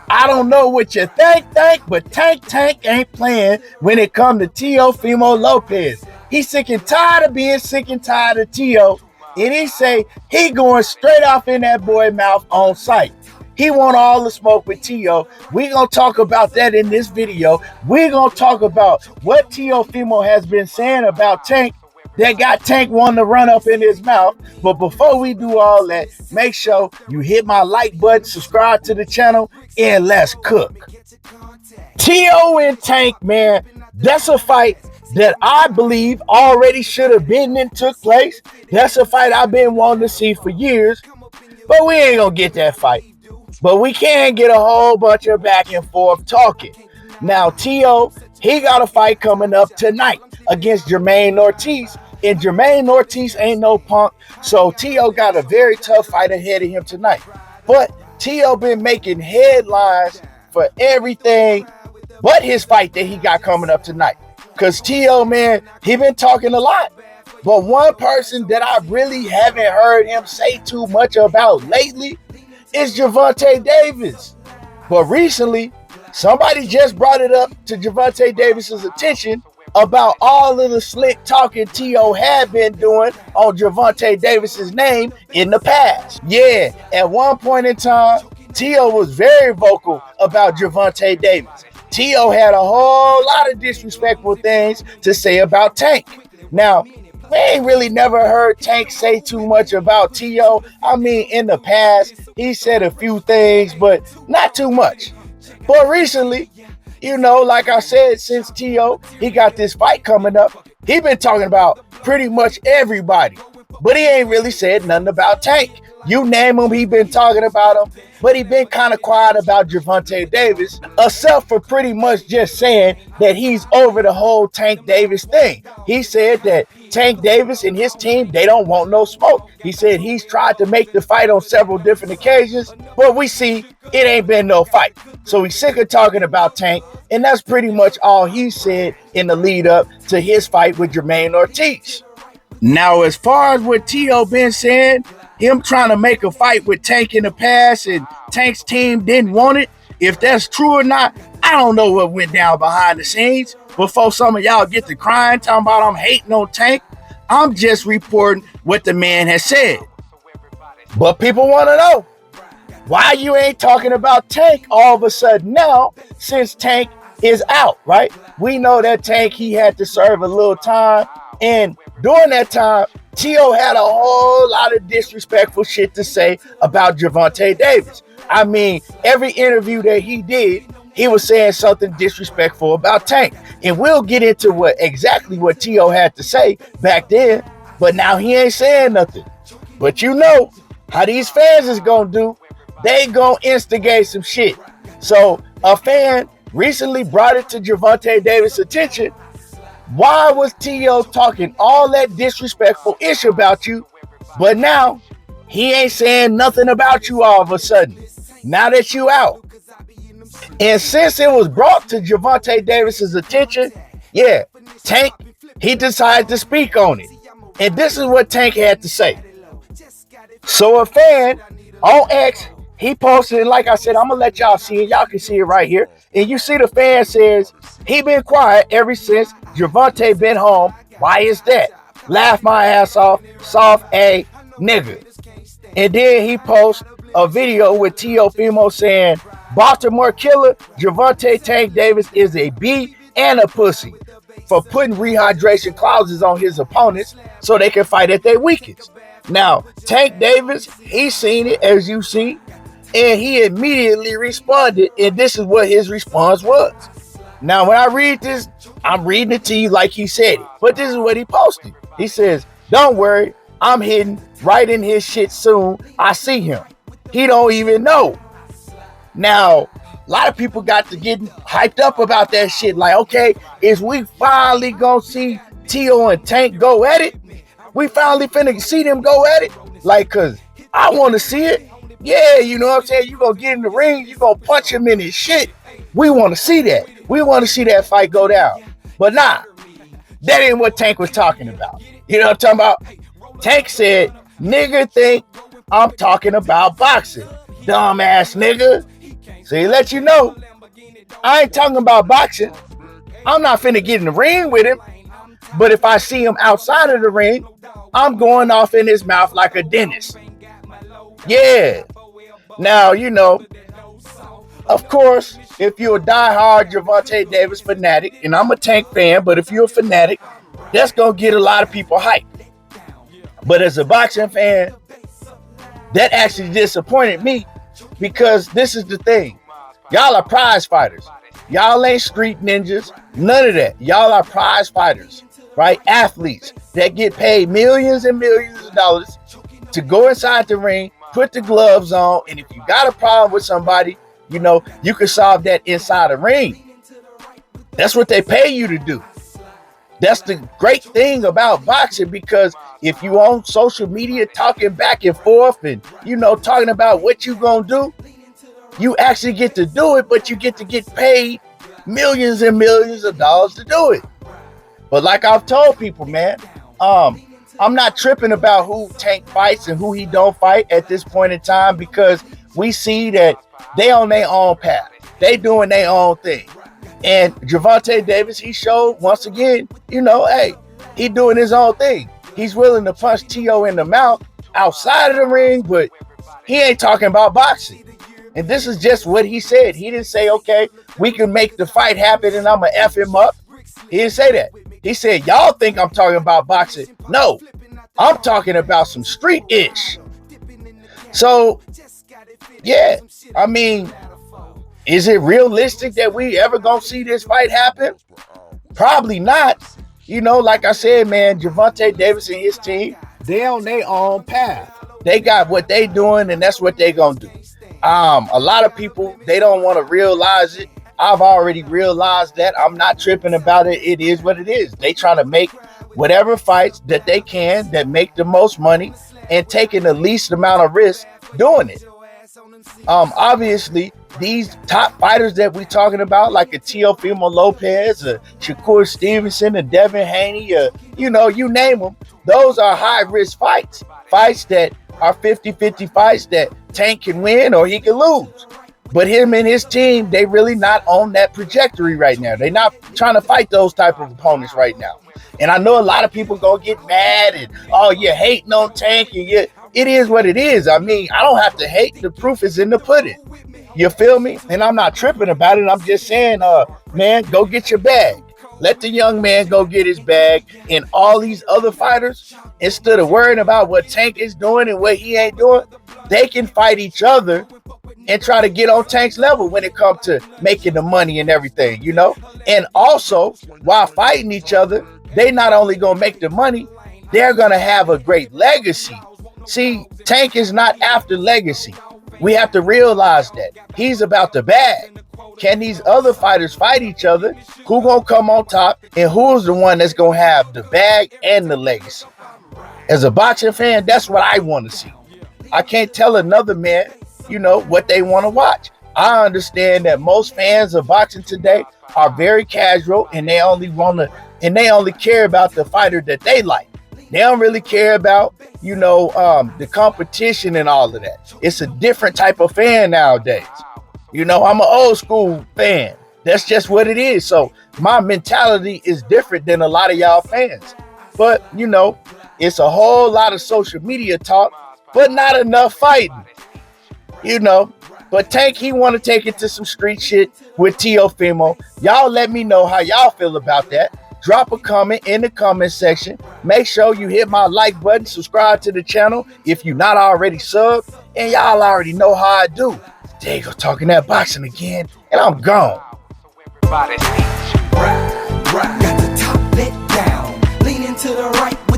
I don't know what you think, but Tank ain't playing when it come to Teofimo Lopez. He's sick and tired of being sick and tired of Teo, and he say he going straight off in that boy mouth on sight. He want all the smoke with Teo. We gonna talk about that in this video. We gonna talk about what Teofimo has been saying about Tank that got Tank wanting to run up in his mouth. But before we do all that, make sure you hit my like button, subscribe to the channel, and let's cook. Teo and Tank, man, that's a fight that I believe already should have been and took place. That's a fight I've been wanting to see for years, but we ain't gonna get that fight. But we can get a whole bunch of back and forth talking. Now, Teo, he got a fight coming up tonight against Gervonta Ortiz. And Gervonta Ortiz ain't no punk, so Teo got a very tough fight ahead of him tonight. But Teo been making headlines for everything but his fight that he got coming up tonight. Because Teo, man, he been talking a lot. But one person that I really haven't heard him say too much about lately is Gervonta Davis. But recently, somebody just brought it up to Gervonta Davis's attention about all of the slick talking Teo had been doing on Gervonta Davis's name in the past. Yeah, at one point in time, Teo was very vocal about Gervonta Davis. Teo had a whole lot of disrespectful things to say about Tank. Now, we ain't really never heard Tank say too much about Teo. I mean, in the past, he said a few things, but not too much. But recently, you know, like I said, since Teo, he got this fight coming up, he been talking about pretty much everybody. But he ain't really said nothing about Tank. You name him, he been talking about him, but he been kind of quiet about Gervonta Davis, except for pretty much just saying that he's over the whole Tank Davis thing. He said that Tank Davis and his team, they don't want no smoke. He said he's tried to make the fight on several different occasions, but we see it ain't been no fight. So he's sick of talking about Tank, and that's pretty much all he said in the lead up to his fight with Gervonta Ortiz. Now, as far as what Teo been saying, him trying to make a fight with Tank in the past and Tank's team didn't want it, if that's true or not, I don't know what went down behind the scenes. Before some of y'all get to crying, talking about I'm hating on Tank, I'm just reporting what the man has said. But people want to know, why you ain't talking about Tank all of a sudden now, since Tank is out, right? We know that Tank, he had to serve a little time, and during that time, Teo had a whole lot of disrespectful shit to say about Gervonta Davis. I mean, every interview that he did, he was saying something disrespectful about Tank. And we'll get into exactly what Teo had to say back then, but now he ain't saying nothing. But you know how these fans is gonna do. They gonna instigate some shit. So a fan recently brought it to Gervonta Davis' attention. Why was Teo talking all that disrespectful ish about you, but now he ain't saying nothing about you all of a sudden, now that you out? And since it was brought to Gervonta Davis's attention, yeah, Tank, he decided to speak on it. And this is what Tank had to say. So a fan on X, he posted, and like I said, I'm going to let y'all see it. Y'all can see it right here. And you see the fan says, he been quiet ever since Gervonta been home. Why is that? Laugh my ass off, soft a nigga. And then he posts a video with Teofimo saying, Baltimore killer Gervonta Tank Davis is a B and a pussy for putting rehydration clauses on his opponents so they can fight at their weakest. Now, Tank Davis, he seen it, as you see, and he immediately responded, and this is what his response was. Now, when I read this, I'm reading it to you like he said it, but this is what he posted. He says, don't worry, I'm hitting right in his shit soon. I see him. He don't even know. Now, a lot of people got to get hyped up about that shit. Like, okay, is we finally gonna see Teo and Tank go at it? We finally finna see them go at it? Like, cause I want to see it. Yeah, you know what I'm saying? You gonna get in the ring, you gonna punch him in his shit. We want to see that. We want to see that fight go down. But nah, that ain't what Tank was talking about. You know what I'm talking about? Tank said, nigga think I'm talking about boxing. Dumbass nigga. So he let you know, I ain't talking about boxing. I'm not finna get in the ring with him. But if I see him outside of the ring, I'm going off in his mouth like a dentist. Yeah. Now, of course, if you're a diehard Gervonta Davis fanatic, and I'm a Tank fan, but if you're a fanatic, that's going to get a lot of people hyped. But as a boxing fan, that actually disappointed me, because this is the thing. Y'all are prize fighters. Y'all ain't street ninjas. None of that. Y'all are prize fighters, right? Athletes that get paid millions and millions of dollars to go inside the ring, put the gloves on, and if you got a problem with somebody, you can solve that inside the ring. That's what they pay you to do. That's the great thing about boxing, because if you on social media talking back and forth and, talking about what you gonna do, you actually get to do it, but you get to get paid millions and millions of dollars to do it. But like I've told people, man, I'm not tripping about who Tank fights and who he don't fight at this point in time, because we see that they on their own path. They doing their own thing. And Gervonta Davis, he showed once again, hey, he doing his own thing. He's willing to punch T.O. in the mouth outside of the ring, but he ain't talking about boxing. And this is just what he said. He didn't say, okay, we can make the fight happen and I'm going to F him up. He didn't say that. He said, y'all think I'm talking about boxing. No, I'm talking about some street-ish. So, yeah, I mean, is it realistic that we ever going to see this fight happen? Probably not. Like I said, man, Gervonta Davis and his team, they on their own path. They got what they doing, and that's what they going to do. A lot of people, they don't want to realize it. I've already realized that. I'm not tripping about it. It is what it is. They trying to make whatever fights that they can that make the most money and taking the least amount of risk doing it. Obviously, these top fighters that we're talking about, like a Teofimo Lopez, a Shakur Stevenson, a Devin Haney, you name them, those are high-risk fights. Fights that are 50-50 fights that Tank can win or he can lose. But him and his team, they really not on that trajectory right now. They're not trying to fight those type of opponents right now. And I know a lot of people gonna get mad and, oh, you're hating on Tank. And it is what it is. I mean, I don't have to hate. The proof is in the pudding. You feel me? And I'm not tripping about it. I'm just saying, man, go get your bag. Let the young man go get his bag. And all these other fighters, instead of worrying about what Tank is doing and what he ain't doing, they can fight each other and try to get on Tank's level when it comes to making the money and everything, And also, while fighting each other, they not only going to make the money, they're going to have a great legacy. See, Tank is not after legacy. We have to realize that. He's about the bag. Can these other fighters fight each other? Who going to come on top? And who's the one that's going to have the bag and the legacy? As a boxing fan, that's what I want to see. I can't tell another man, what they want to watch. I understand that most fans of boxing today are very casual, and they only care about the fighter that they like. They don't really care about, the competition and all of that. It's a different type of fan nowadays. I'm an old school fan. That's just what it is. So my mentality is different than a lot of y'all fans. But, it's a whole lot of social media talk, but not enough fighting. But Tank, he want to take it to some street shit with Teofimo. Y'all let me know how y'all feel about that. Drop a comment in the comment section. Make sure you hit my like button, subscribe to the channel if you're not already subbed, and y'all already know how I do. There you go, talking that boxing again, and I'm gone. Got the top let down, leaning to the right.